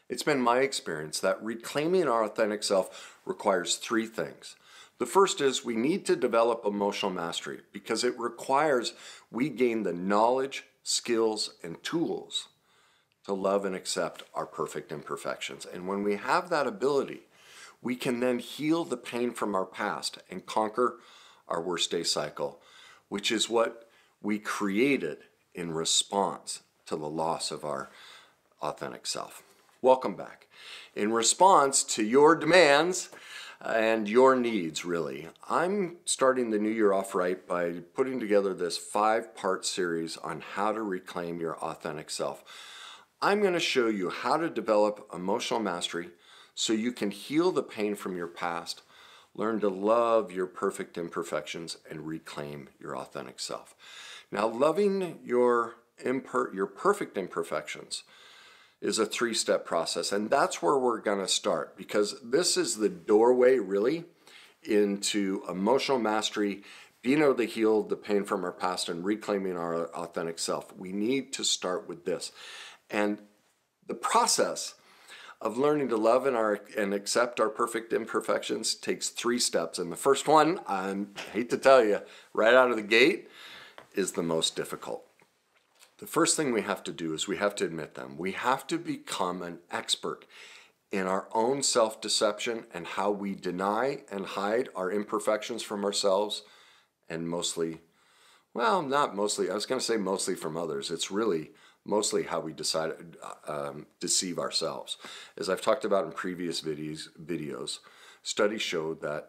It's been my experience that reclaiming our authentic self requires three things. The first is we need to develop emotional mastery because it requires we gain the knowledge, skills, and tools to love and accept our perfect imperfections. And when we have that ability, we can then heal the pain from our past and conquer our worst day cycle, which is what we created in response to the loss of our authentic self. Welcome back. In response to your demands and your needs, really, I'm starting the new year off right by putting together this 5-part series on how to reclaim your authentic self. I'm going to show you how to develop emotional mastery so you can heal the pain from your past, learn to love your perfect imperfections, and reclaim your authentic self. Now, loving your perfect imperfections is a 3-step process, and that's where we're going to start because this is the doorway really into emotional mastery, being able to heal the pain from our past and reclaiming our authentic self. We need to start with this. And the process of learning to love and accept our perfect imperfections takes 3 steps. And the first one, I hate to tell you, right out of the gate, is the most difficult. The first thing we have to do is we have to admit them. We have to become an expert in our own self-deception and how we deny and hide our imperfections from ourselves and mostly, well, not mostly, I was going to say mostly from others. It's really mostly how we deceive ourselves. As I've talked about in previous videos, studies show that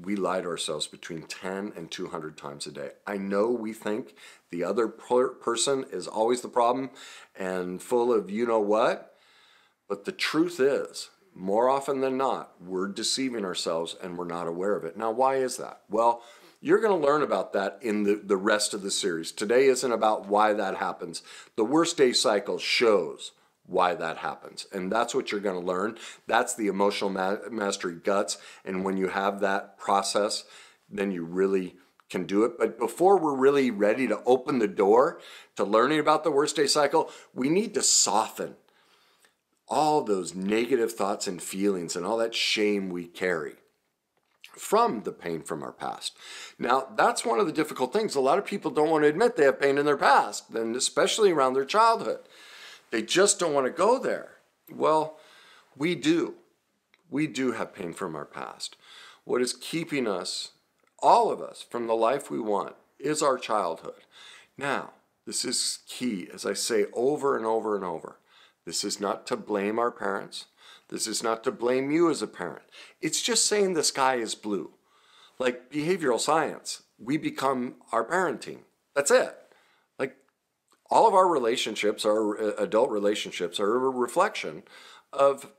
we lie to ourselves between 10 and 200 times a day. I know we think the other person is always the problem and full of you know what, but the truth is, more often than not, we're deceiving ourselves and we're not aware of it. Now, why is that? Well, you're going to learn about that in the rest of the series. Today isn't about why that happens. The worst day cycle shows why that happens. And that's what you're going to learn. That's the emotional mastery guts. And when you have that process, then you really can do it. But before we're really ready to open the door to learning about the worst day cycle, we need to soften all those negative thoughts and feelings and all that shame we carry from the pain from our past. Now, that's one of the difficult things. A lot of people don't want to admit they have pain in their past, and especially around their childhood. They just don't want to go there. Well, we do. We do have pain from our past. What is keeping us, all of us, from the life we want is our childhood. Now, this is key, as I say over and over and over. This is not to blame our parents. This is not to blame you as a parent. It's just saying the sky is blue. Like behavioral science, we become our parenting. That's it. Like all of our relationships, our adult relationships, are a reflection of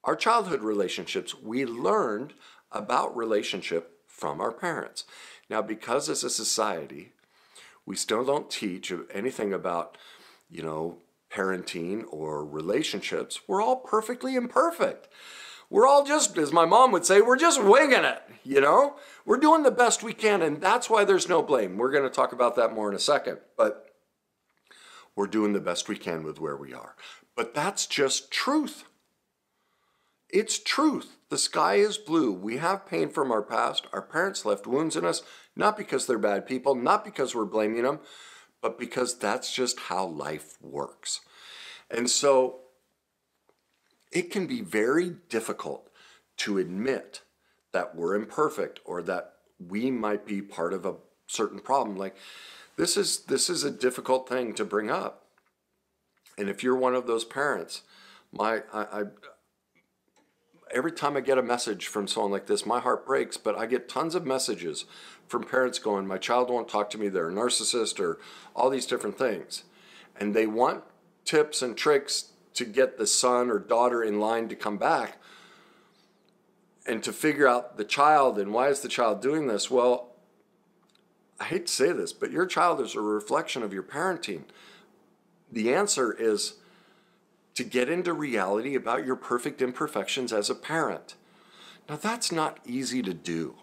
our childhood relationships. We learned about relationship from our parents. Now, because as a society, we still don't teach anything about, parenting or relationships, we're all perfectly imperfect. We're all just, as my mom would say, we're just winging it, We're doing the best we can, and that's why there's no blame. We're going to talk about that more in a second, but we're doing the best we can with where we are. But that's just truth. It's truth. The sky is blue. We have pain from our past. Our parents left wounds in us, not because they're bad people, not because we're blaming them, but because that's just how life works. And so it can be very difficult to admit that we're imperfect or that we might be part of a certain problem. Like this is a difficult thing to bring up. And if you're one of those parents, every time I get a message from someone like this, my heart breaks, but I get tons of messages from parents going, my child won't talk to me, they're a narcissist, or all these different things. And they want tips and tricks to get the son or daughter in line to come back and to figure out the child and why is the child doing this. Well, I hate to say this, but your child is a reflection of your parenting. The answer is to get into reality about your perfect imperfections as a parent. Now, that's not easy to do.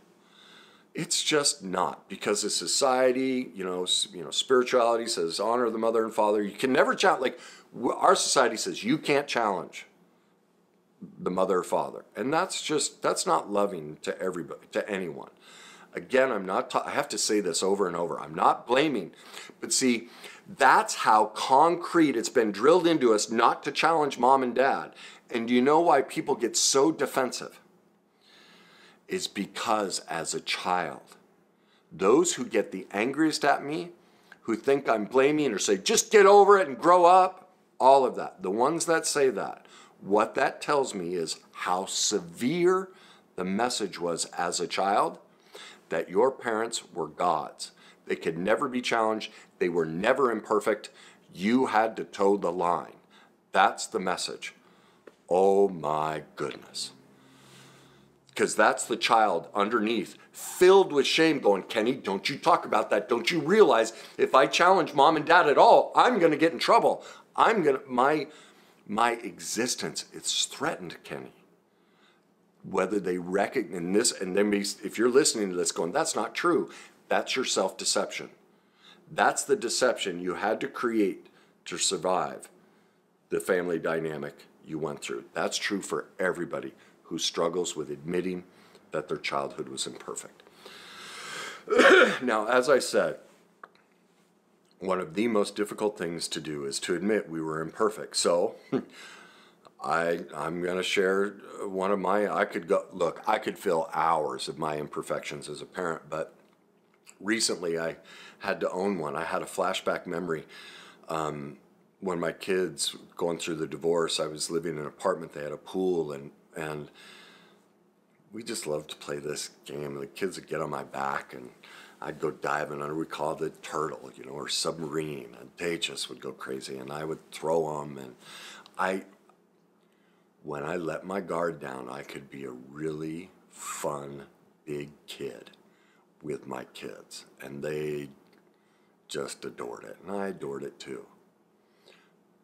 It's just not, because of society, spirituality says honor the mother and father. You can never challenge, like our society says, you can't challenge the mother or father. And that's not loving to everybody, to anyone. Again, I have to say this over and over. I'm not blaming, but see, that's how concrete it's been drilled into us not to challenge mom and dad. And you know why people get so defensive? Is because as a child, those who get the angriest at me, who think I'm blaming or say, just get over it and grow up, all of that, the ones that say that, what that tells me is how severe the message was as a child, that your parents were gods. They could never be challenged. They were never imperfect. You had to toe the line. That's the message. Oh my goodness. Because that's the child underneath, filled with shame, going, Kenny, don't you talk about that. Don't you realize if I challenge mom and dad at all, I'm going to get in trouble. My existence, it's threatened, Kenny. Whether they recognize this, and then if you're listening to this going, that's not true, that's your self-deception. That's the deception you had to create to survive the family dynamic you went through. That's true for everybody who struggles with admitting that their childhood was imperfect. Now, as I said, one of the most difficult things to do is to admit we were imperfect. So I'm going to share one of my, I could fill hours of my imperfections as a parent, but recently I had to own one. I had a flashback memory. When my kids, going through the divorce, I was living in an apartment, they had a pool, and we just loved to play this game. The kids would get on my back and I'd go diving under, we called it turtle, or submarine, and they just would go crazy and I would throw them. And when I let my guard down, I could be a really fun, big kid with my kids, and they just adored it, and I adored it too.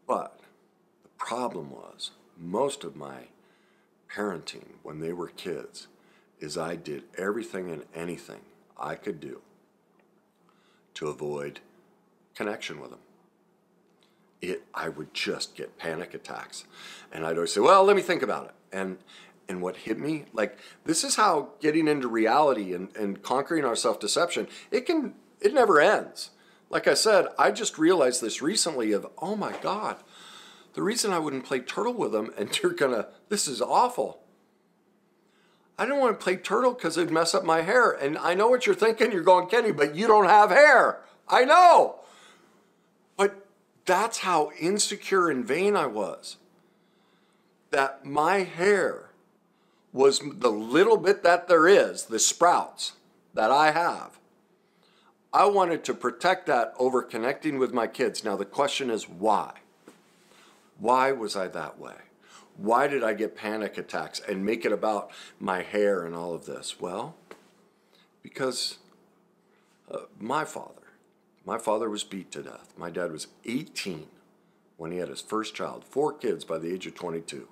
But the problem was, most of my parenting when they were kids is I did everything and anything I could do to avoid connection with them. I would just get panic attacks, and I'd always say, well, let me think about it. And what hit me, this is how getting into reality and conquering our self-deception, it never ends. Like I said, I just realized this recently of, oh my God, the reason I wouldn't play turtle with them, and this is awful. I don't want to play turtle because it'd mess up my hair. And I know what you're thinking. You're going, Kenny, but you don't have hair. I know. But that's how insecure and vain I was. That my hair was the little bit that there is, the sprouts that I have. I wanted to protect that over connecting with my kids. Now the question is why? Why was I that way? Why did I get panic attacks and make it about my hair and all of this? Well, because my father was beat to death. My dad was 18 when he had his first child, 4 kids by the age of 22.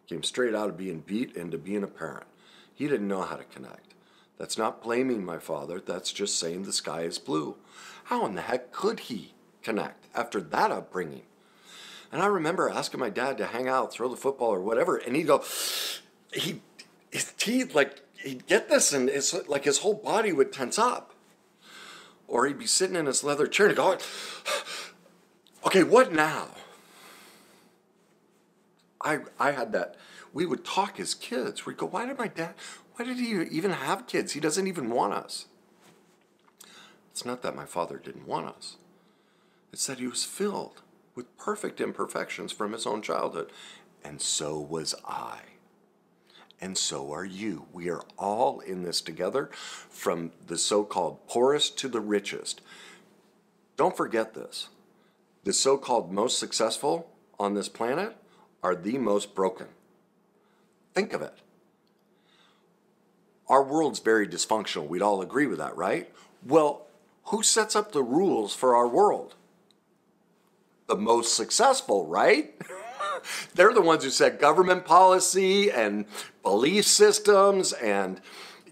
Came straight out of being beat into being a parent. He didn't know how to connect. That's not blaming my father. That's just saying the sky is blue. How in the heck could he connect after that upbringing? And I remember asking my dad to hang out, throw the football or whatever, and he'd go, his teeth, he'd get this, and it's like his whole body would tense up. Or he'd be sitting in his leather chair and go, okay, what now? I had that. We would talk as kids. We'd go, why did he even have kids? He doesn't even want us. It's not that my father didn't want us. It's that he was filled with perfect imperfections from his own childhood. And so was I. And so are you. We are all in this together, from the so-called poorest to the richest. Don't forget this. The so-called most successful on this planet are the most broken. Think of it. Our world's very dysfunctional. We'd all agree with that, right? Well, who sets up the rules for our world? The most successful, right? They're the ones who set government policy and belief systems, and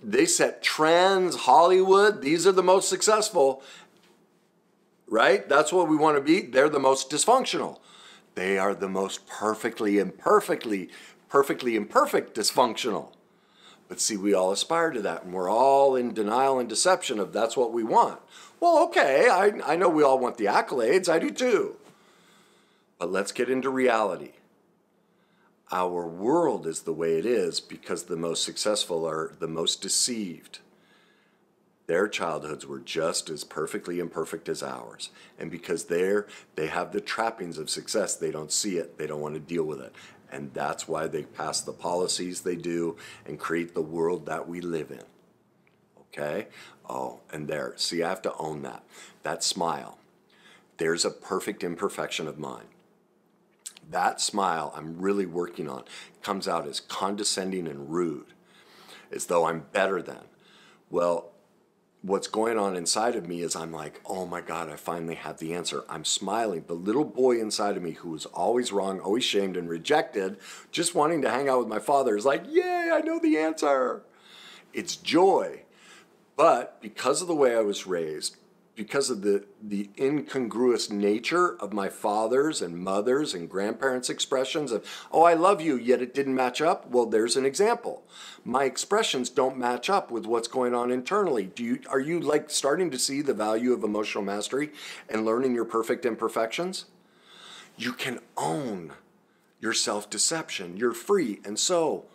they set trends, Hollywood. These are the most successful, right? That's what we want to be. They're the most dysfunctional. They are the most perfectly, imperfectly perfectly imperfect dysfunctional. But see, we all aspire to that, and we're all in denial and deception of that's what we want. Well, okay, I know we all want the accolades. I do too. But let's get into reality. Our world is the way it is because the most successful are the most deceived. Their childhoods were just as perfectly imperfect as ours. And because they have the trappings of success, they don't see it. They don't want to deal with it. And that's why they pass the policies they do and create the world that we live in. Okay? Oh, and there. See, I have to own that. That smile. There's a perfect imperfection of mine. That smile I'm really working on comes out as condescending and rude, as though I'm better than. Well, what's going on inside of me is I'm like, oh my God, I finally have the answer. I'm smiling. The little boy inside of me who was always wrong, always shamed and rejected, just wanting to hang out with my father is like, yay, I know the answer. It's joy. But because of the way I was raised, because of the incongruous nature of my father's and mother's and grandparents' expressions of, oh, I love you, yet it didn't match up. Well, there's an example. My expressions don't match up with what's going on internally. Are you like starting to see the value of emotional mastery and learning your perfect imperfections? You can own your self-deception. You're free. And so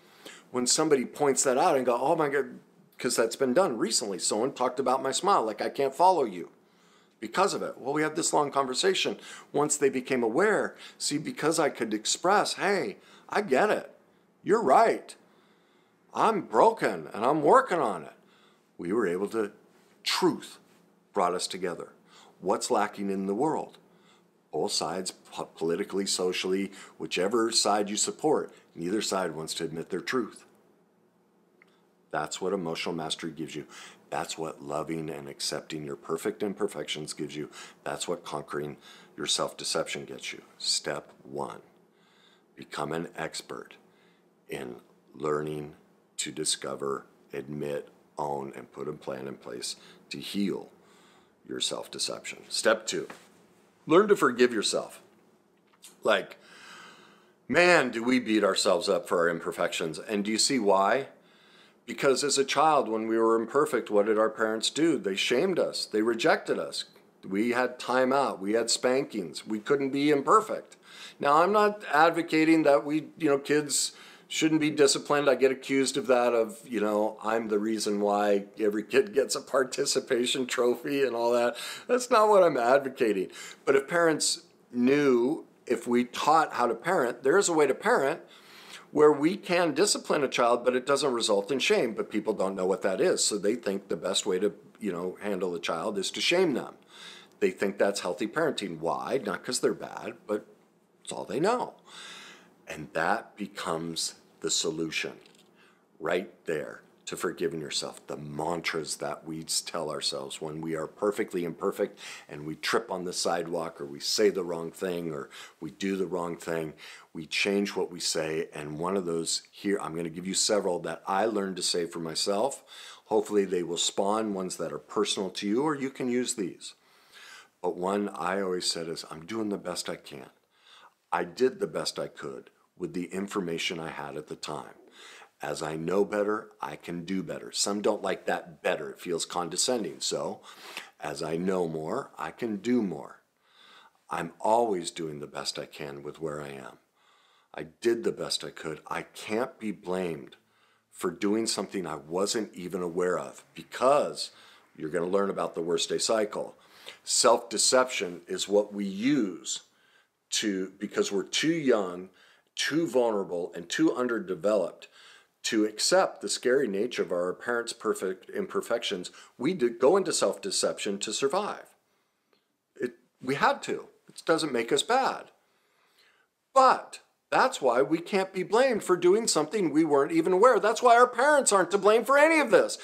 when somebody points that out and go, oh my God, because that's been done recently. Someone talked about my smile, like I can't follow you because of it. Well, we had this long conversation. Once they became aware, see, because I could express, hey, I get it. You're right. I'm broken and I'm working on it. We were able to, truth brought us together. What's lacking in the world? Both sides, politically, socially, whichever side you support, neither side wants to admit their truth. That's what emotional mastery gives you. That's what loving and accepting your perfect imperfections gives you. That's what conquering your self-deception gets you. Step 1, become an expert in learning to discover, admit, own, and put a plan in place to heal your self-deception. Step 2, learn to forgive yourself. Like, man, do we beat ourselves up for our imperfections. And do you see why? Because as a child, when we were imperfect, what did our parents do? They shamed us. They rejected us. We had time out. We had spankings. We couldn't be imperfect. Now, I'm not advocating that kids shouldn't be disciplined. I get accused of that, I'm the reason why every kid gets a participation trophy and all that. That's not what I'm advocating. But if parents knew, if we taught how to parent, there's a way to parent where we can discipline a child, but it doesn't result in shame. But people don't know what that is. So they think the best way to, handle a child is to shame them. They think that's healthy parenting. Why? Not because they're bad, but it's all they know. And that becomes the solution right there to forgiving yourself. The mantras that we tell ourselves when we are perfectly imperfect and we trip on the sidewalk or we say the wrong thing or we do the wrong thing, we change what we say. And one of those here, I'm going to give you several that I learned to say for myself. Hopefully they will spawn ones that are personal to you, or you can use these. But one I always said is, I'm doing the best I can. I did the best I could with the information I had at the time. As I know better, I can do better. Some don't like that better. It feels condescending. So, as I know more, I can do more. I'm always doing the best I can with where I am. I did the best I could. I can't be blamed for doing something I wasn't even aware of, because you're going to learn about the worst day cycle. Self-deception is what we use because we're too young, too vulnerable, and too underdeveloped to accept the scary nature of our parents' perfect imperfections. We go into self-deception to survive. We had to. It doesn't make us bad. But that's why we can't be blamed for doing something we weren't even aware. That's why our parents aren't to blame for any of this.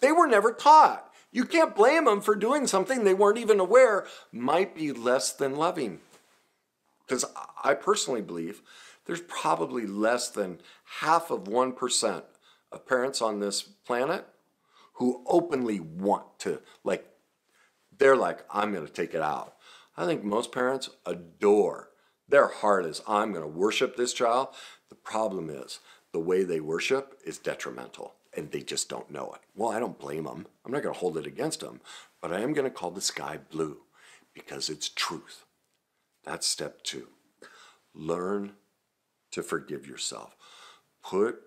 They were never taught. You can't blame them for doing something they weren't even aware might be less than loving. Because I personally believe there's probably less than 0.5% of parents on this planet who openly want to, they're like, I'm going to take it out. I think most parents adore Their heart is, I'm going to worship this child. The problem is the way they worship is detrimental, and they just don't know it. Well, I don't blame them. I'm not going to hold it against them, but I am going to call the sky blue because it's truth. That's step 2. Learn to forgive yourself. Put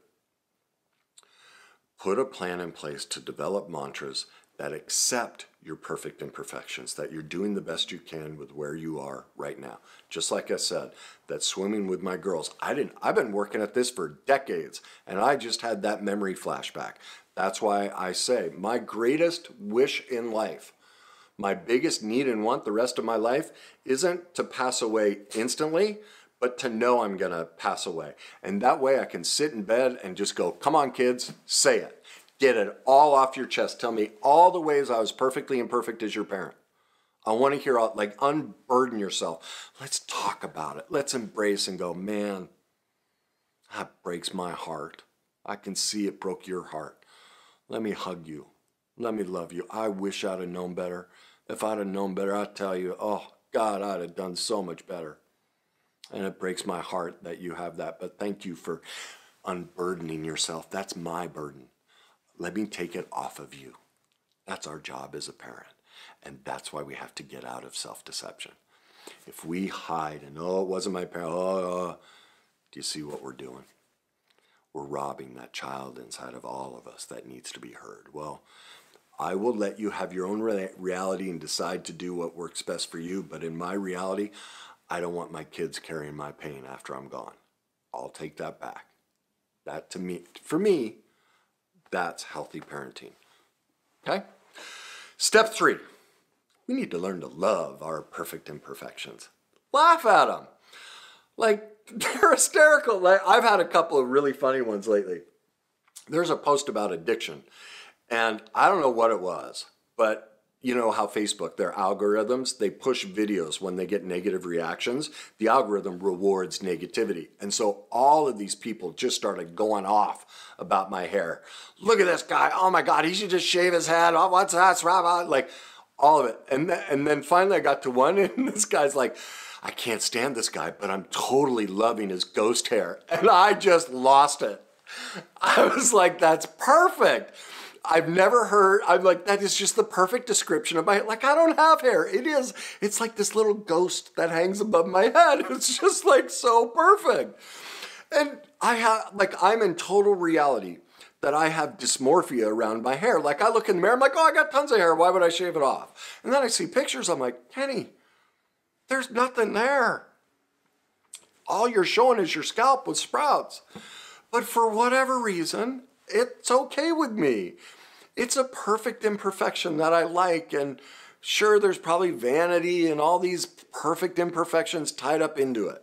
a plan in place to develop mantras that accept your perfect imperfections, that you're doing the best you can with where you are right now. Just like I said, that swimming with my girls, I've been working at this for decades, and I just had that memory flashback. That's why I say my greatest wish in life, my biggest need and want the rest of my life isn't to pass away instantly, but to know I'm going to pass away. And that way I can sit in bed and just go, come on kids, say it. Get it all off your chest. Tell me all the ways I was perfectly imperfect as your parent. I want to hear, like, unburden yourself. Let's talk about it. Let's embrace and go, man, that breaks my heart. I can see it broke your heart. Let me hug you. Let me love you. I wish I'd have known better. If I'd have known better, I'd tell you, oh, God, I'd have done so much better. And it breaks my heart that you have that. But thank you for unburdening yourself. That's my burden. Let me take it off of you. That's our job as a parent. And that's why we have to get out of self-deception. If we hide and, oh, it wasn't my parent, do you see what we're doing? We're robbing that child inside of all of us that needs to be heard. Well, I will let you have your own reality and decide to do what works best for you. But in my reality, I don't want my kids carrying my pain after I'm gone. I'll take that back. That, to me, for me, that's healthy parenting. Okay? Step 3. We need to learn to love our perfect imperfections. Laugh at them. Like, they're hysterical. Like, I've had a couple of really funny ones lately. There's a post about addiction, and I don't know what it was, but you know how Facebook, their algorithms, they push videos when they get negative reactions. The algorithm rewards negativity. And so all of these people just started going off about my hair. Look at this guy. Oh my God, he should just shave his head. Oh, what's that? Like all of it. And then finally I got to one, and this guy's like, I can't stand this guy, but I'm totally loving his ghost hair. And I just lost it. I was like, that's perfect. I've never heard, I'm like, that is just the perfect description of my, like, I don't have hair. It's like this little ghost that hangs above my head. It's just like so perfect. And I'm in total reality that I have dysmorphia around my hair. Like, I look in the mirror, I'm like, oh, I got tons of hair. Why would I shave it off? And then I see pictures, I'm like, Kenny, there's nothing there. All you're showing is your scalp with sprouts. But for whatever reason, it's okay with me. It's a perfect imperfection that I like. And sure, there's probably vanity and all these perfect imperfections tied up into it.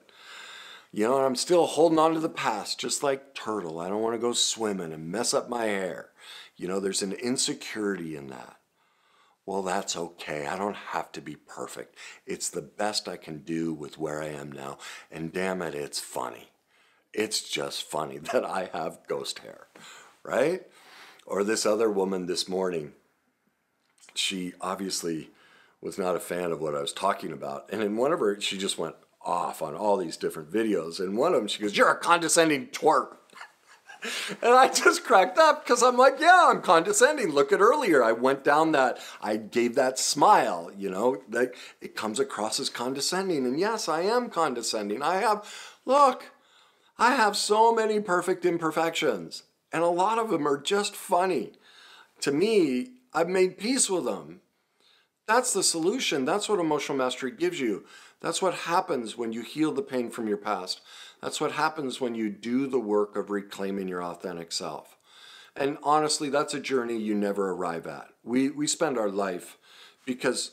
You know, and I'm still holding on to the past, just like Turtle. I don't want to go swimming and mess up my hair. You know, there's an insecurity in that. Well, that's okay. I don't have to be perfect. It's the best I can do with where I am now. And damn it, it's funny. It's just funny that I have ghost hair, right? Or this other woman this morning, she obviously was not a fan of what I was talking about. And in one of her, she just went off on all these different videos. And one of them, she goes, "You're a condescending twerp." And I just cracked up because I'm like, yeah, I'm condescending. Look at earlier. I went down that, I gave that smile, you know, that it comes across as condescending. And yes, I am condescending. I have so many perfect imperfections. And a lot of them are just funny. To me, I've made peace with them. That's the solution. That's what emotional mastery gives you. That's what happens when you heal the pain from your past. That's what happens when you do the work of reclaiming your authentic self. And honestly, that's a journey you never arrive at. We spend our life, because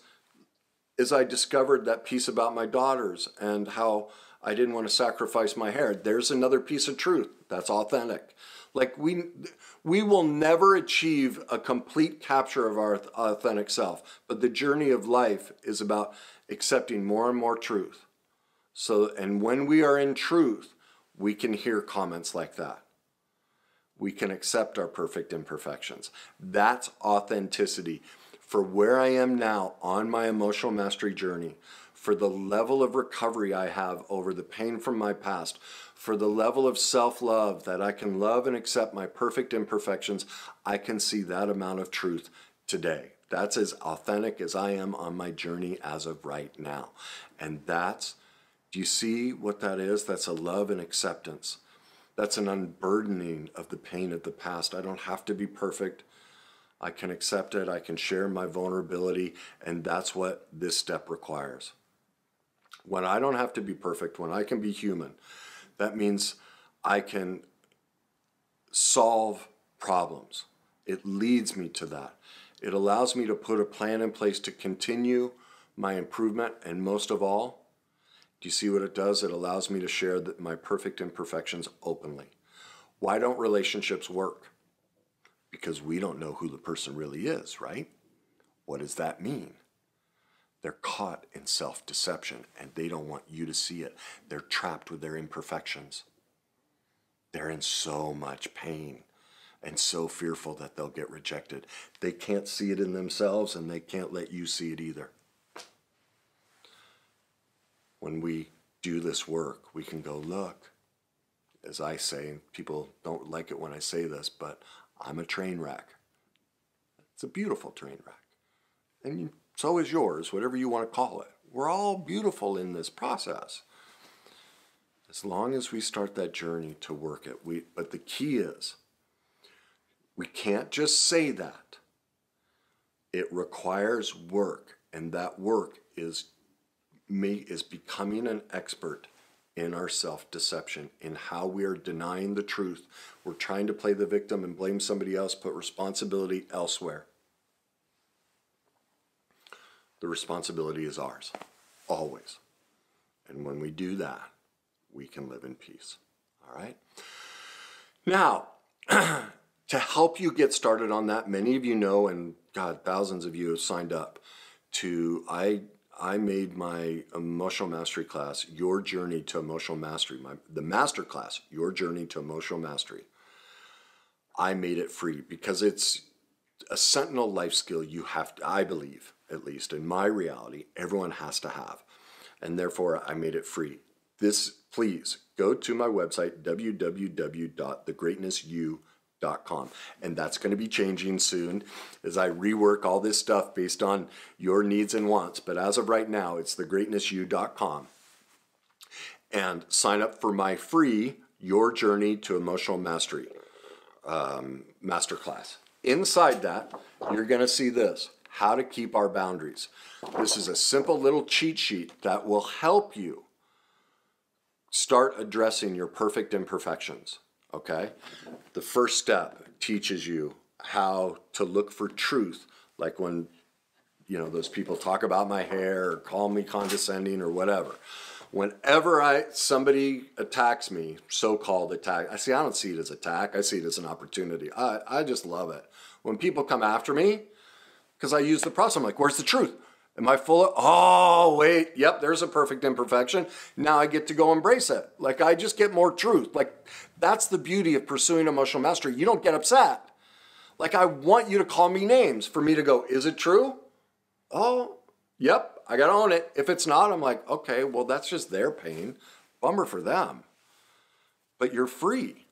as I discovered that piece about my daughters and how I didn't want to sacrifice my hair, there's another piece of truth that's authentic. Like we will never achieve a complete capture of our authentic self, but the journey of life is about accepting more and more truth. So, and when we are in truth, we can hear comments like that. We can accept our perfect imperfections. That's authenticity. For where I am now on my emotional mastery journey, for the level of recovery I have over the pain from my past, for the level of self-love that I can love and accept my perfect imperfections, I can see that amount of truth today. That's as authentic as I am on my journey as of right now. And that's, do you see what that is? That's a love and acceptance. That's an unburdening of the pain of the past. I don't have to be perfect. I can accept it. I can share my vulnerability. And that's what this step requires. When I don't have to be perfect, when I can be human, that means I can solve problems. It leads me to that. It allows me to put a plan in place to continue my improvement. And most of all, do you see what it does? It allows me to share my perfect imperfections openly. Why don't relationships work? Because we don't know who the person really is, right? What does that mean? They're caught in self-deception and they don't want you to see it. They're trapped with their imperfections. They're in so much pain and so fearful that they'll get rejected. They can't see it in themselves and they can't let you see it either. When we do this work, we can go, look, as I say, and people don't like it when I say this, but I'm a train wreck. It's a beautiful train wreck. And so is yours, whatever you want to call it. We're all beautiful in this process. As long as we start that journey to work it. But the key is, we can't just say that. It requires work, and that work is becoming an expert in our self-deception, in how we are denying the truth. We're trying to play the victim and blame somebody else, put responsibility elsewhere. The responsibility is ours, always. And when we do that, we can live in peace. All right? Now, to help you get started on that, many of you know, and God, thousands of you have signed up to, I made my emotional mastery class, Your Journey to Emotional Mastery, the master class, Your Journey to Emotional Mastery. I made it free because it's a sentinel life skill you have to, I believe, at least in my reality, everyone has to have. And therefore, I made it free. Please go to my website, www.thegreatnessyou.com. And that's going to be changing soon as I rework all this stuff based on your needs and wants. But as of right now, it's thegreatnessyou.com. And sign up for my free Your Journey to Emotional Mastery masterclass. Inside that, you're going to see this, how to keep our boundaries. This is a simple little cheat sheet that will help you start addressing your perfect imperfections, okay? The first step teaches you how to look for truth, like when, those people talk about my hair or call me condescending or whatever. Whenever somebody attacks me, so-called attack, I don't see it as attack, I see it as an opportunity. I just love it. When people come after me, because I use the process, I'm like, where's the truth? Am I full of, oh, wait, yep, there's a perfect imperfection. Now I get to go embrace it. Like, I just get more truth. Like, that's the beauty of pursuing emotional mastery. You don't get upset. Like, I want you to call me names for me to go, is it true? Oh, yep, I got to own it. If it's not, I'm like, okay, well, that's just their pain. Bummer for them. But you're free.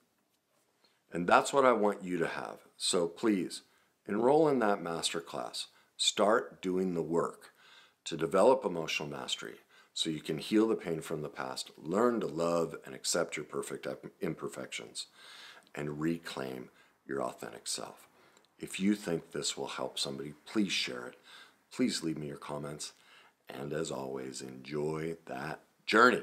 And that's what I want you to have. So please, enroll in that masterclass. Start doing the work to develop emotional mastery so you can heal the pain from the past, learn to love and accept your perfect imperfections, and reclaim your authentic self. If you think this will help somebody, please share it. Please leave me your comments. And as always, enjoy that journey.